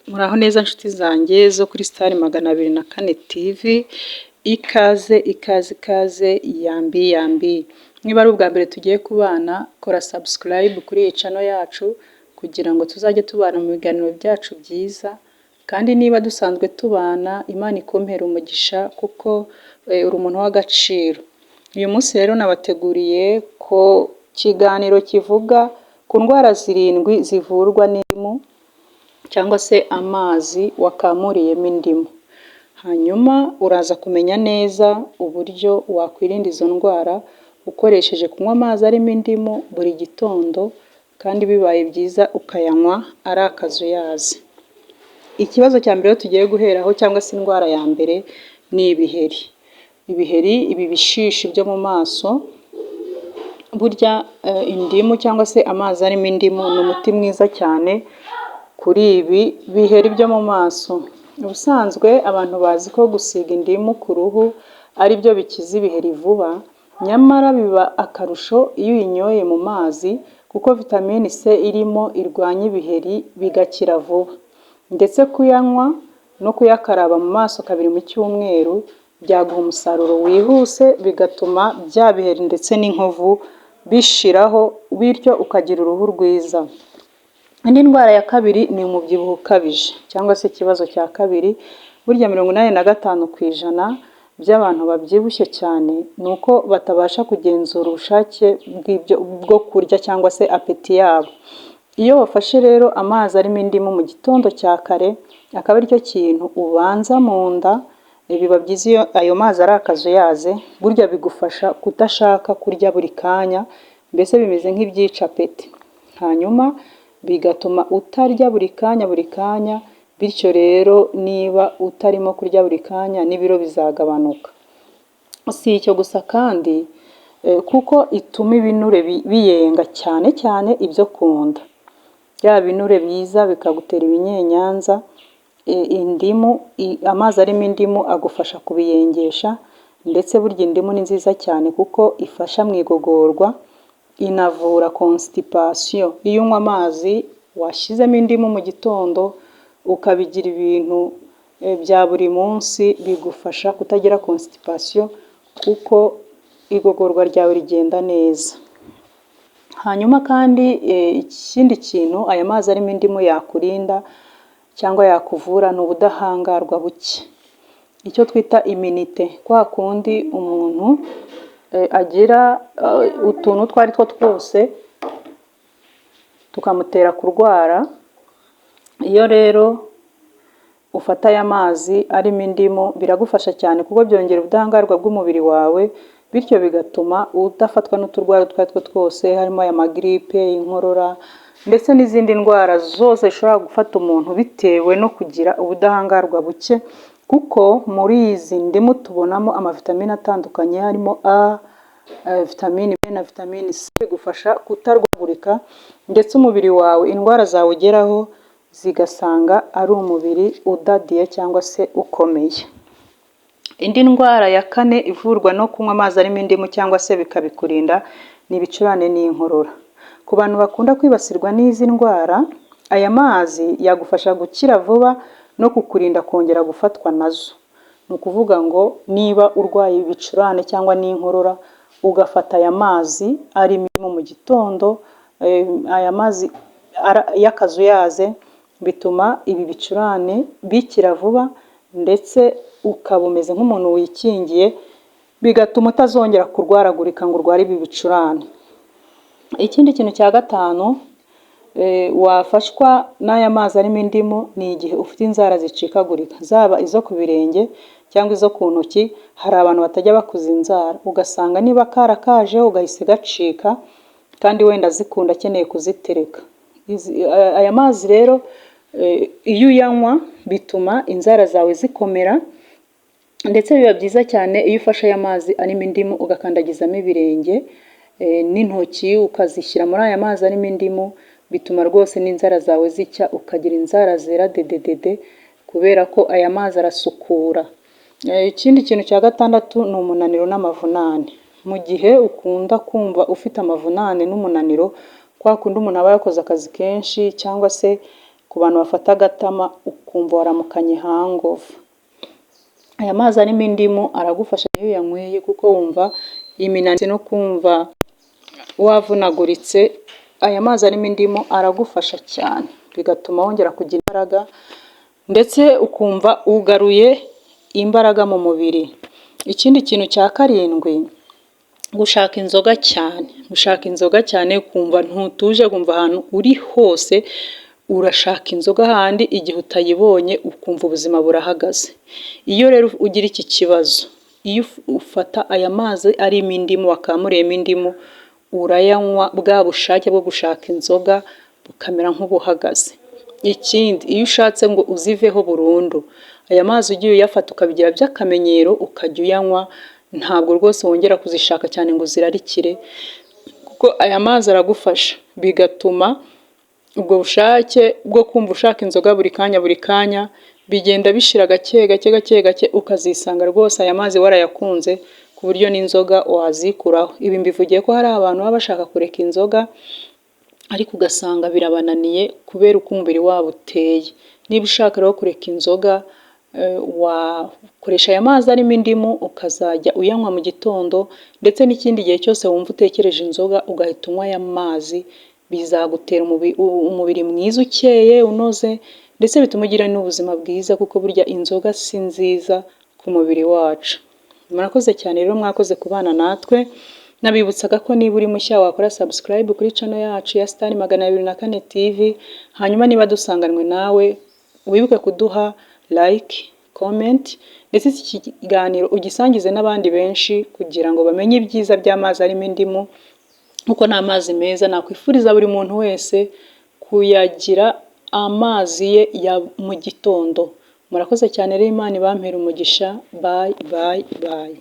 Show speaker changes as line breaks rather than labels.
Muraho neza nshuti zanjye zo kuri Star 204 TV, ikaze yambi. Niba ari ubwa mbere tugiye kubana, kora subscribe kuri iyi channel yacu kugira ngo tuzajye tubana mu biganiro byacu byiza. Kandi niba dusanzwe tubana, Imana ikompera umugisha kuko uri umuntu w'agaciro. Uyu munsi rero nabateguriye ko kiganiro kivuga ku ndwara 7 zivurwa n'indimu cyangwa se amazi wakamuriyemo indimu. Hanyuma uraza kumenya neza uburyo wakwirinda izo ndwara ukoresheje kunywa amazi arimo indimu buri gitondo, kandi bibaye byiza ukayanywa ari akazuyazi. Ikibazo cya mbere tugiye guheraho cyangwa se indwara ya mbere ni ibiheri. Ibi bishishi byo mu maso, burya indimu cyangwa se amazi arimo indimu ni umuti mwiza cyane kuri ibi biheri byo mu maso. Ubusanzwe abantu bazi ko gusiga indimu ku ruhu ari byo bikiza ibiheri vuba, nyamara biba akarusho iyo uyinyoye mu mazi kuko vitamine C irimo irwanya ibiheri bigakira vuba. Ndetse kuyanywa no kuyakaraba mu maso 2 mu cyumweru byaguha umusaruro wihuse, bigatuma bya biheri ndetse n'inkovu bishiraho, bityo ukagira uruhu rwiza. Indi ndwara ya kabiri ni umubyibuho ukabije cyangwa se ikibazo cya kabiri. Burya 85% by'abantu babyibushye cyane ni uko batabasha kugenzura ubushake bwo kurya cyangwa se apeti yabo. Iyo wafashe rero amazi arimo indimu mu gitondo cya kare, akaba aricyo kintu ubanza mu nda, biba byiza iyo ayo mazi ari akazuyaze. Burya bigufasha kudashaka kurya buri kanya, mbese bimeze nk'ibyica apeti. Hanyuma bigatuma utarya buri kanya, bityo rero niba utarimo kurya buri kanya n'ibiro bizagabanuka. Si icyo gusa kandi kuko ituma ibinure biyenga cyane ibyo kunda. Bya binure biza bikagutera ibinyenyanza, amazi arimo indimu agufasha kubiyengesha. Ndetse burya indimu ni nziza cyane kuko ifasha mu igogorwa, inavura constipation. Iyo unywa amazi washyizemo indimu mu gitondo ukabigira ibintu bya buri munsi, bigufasha kutagira constipation kuko igogorwa ryawe rigenda neza. Hanyuma kandi ikindi kintu aya mazi arimo indimu yakurinda cyangwa yakuvura ni ubudahangarwa buke, icyo twita immunite. Kwa kundi umuntu agira utuntu utwo ari two twose tukamutera kurwara. Iyo rero ufata aya mazi arimo indimu biragufasha cyane kuko byongera ubudahangarwa bw'umubiri wawe, bityo bigatuma udafatwa n'uturwara utwo ari two twose, harimo aya magiripe, inkorora ndetse n'izindi ndwara zose zishobora gufata umuntu bitewe no kugira ubudahangarwa buke. Kuko muri izi ndimu tubonamo amavitamine atandukanye, harimo A, vitamine B na vitamine C, bigufasha kutarwaragurika ndetse umubiri wawe indwara zawe ugeraho zigasanga ari umubiri udadiye cyangwa se ukomeye. Indi ndwara ya 4 ivurwa no kunywa amazi arimo indimu cyangwa se bikabikurinda ni ibicurane n'inkorora. Ku bantu bakunda kwibasirwa n'izi ndwara, aya mazi yagufasha gukira vuba no kukurinda kongera gufatwa nazo. Ni ukuvuga ngo niba urwaye ibicurane cyangwa n'inkorora, ugafata aya mazi arimo mu gitondo, aya mazi y'akazuyaze, bituma ibi bicurane bikira vuba ndetse ukaba umeze nk'umuntu wikingiye, bigatuma utazongera kurwaragurika ngo urware ibi bicurane. Ikindi kintu cya 5 wafashwa n'aya mazi arimo indimu ni igihe ufite inzara zicikagurika, zaba izo ku birenge cyangwa izo ku ntoki. Hari abantu batajya bakuza inzara, ugasanga niba karakaje ugahise gacika kandi wenda zikunda akeneye kuzitereka. Aya mazi rero iyo uyanywa bituma inzara zawe zikomera, ndetse biba byiza cyane iyo ufashe aya mazi arimo indimu ugakandagizamo ibirenge n'intoki ukazishyira muri aya mazi arimo indimu, bituma rwose n'inzara zawe zicya, ukagira inzara zera dededede kubera ko aya mazi arasukura. Ikindi kintu cya 6 ni umunaniro n'amavunane. Mu gihe ukunda kumva ufite amavunane n'umunaniro, kwa kundi umuntu aba yakoze akazi kenshi cyangwa se ku bantu bafata agatama ukumva waramukanye hangover. Aya mazi arimo indimu aragufasha iyo uyanyweye, kuko wumva iminaniro no kumva wavunaguritse. Aya mazi arimo indimu aragufasha cyane, bigatuma wongera kugira imbaraga ndetse ukumva ugaruye imbaraga mu mubiri. Ikindi kintu cya karindwi, gushaka inzoga cyane. Gushaka inzoga cyane ukumva ntutuje, kumva ahantu uri hose urashaka inzoga, handi igihe utayibonye ukumva ubuzima burahagaze. Iyo rero ugira iki kibazo, iyo ufata aya mazi arimo indimu, wakamuriyemo indimu, urayanywa, bwa bushake bwo gushaka inzoga bukamera nk'ubuhagaze. Ikindi, iyo ushatse ngo uziveho burundu, aya mazi ugiye uyafata ukabigira by'akamenyero ukajya uyanywa, ntabwo rwose wongera kuzishaka cyane ngo uzirarikire, kuko aya mazi aragufasha, bigatuma ubwo bushake bwo kumva ushaka inzoga buri kanya bigenda bishira gake gake, ukazisanga rwose aya mazi warayakunze ku buryo n'inzoga wazikuraho. Ibi mbivugiye ko hari abantu baba bashaka kureka inzoga ariko ugasanga birabananiye kubera uko umubiri wabo uteye. Niba ushaka rero kureka inzoga, wakoresha aya mazi arimo indimu, ukazajya uyanywa mu gitondo, ndetse n'ikindi gihe cyose wumva utekereje inzoga ugahita unywa aya mazi. Bizagutera umubiri mwiza ukeye unoze, ndetse bituma ugira n'ubuzima bwiza, kuko burya inzoga si nziza ku mubiri wacu. Murakoze cyane rero, mwakoze kubana natwe. Nabibutsaga ko niba uri mushya wakora subscribe kuri channel yacu ya Star 204 TV. Hanyuma niba dusanganwe nawe, wibuke kuduha like, comment, ndetse iki kiganiro ugisangize n'abandi benshi kugira ngo bamenye ibyiza by'amazi arimo indimu, kuko ni amazi meza. Nakwifuriza buri muntu wese kuyagira amazi ye ya mu gitondo. Murakoze cyane rero, Imana ibampere umugisha. Bye bye bye.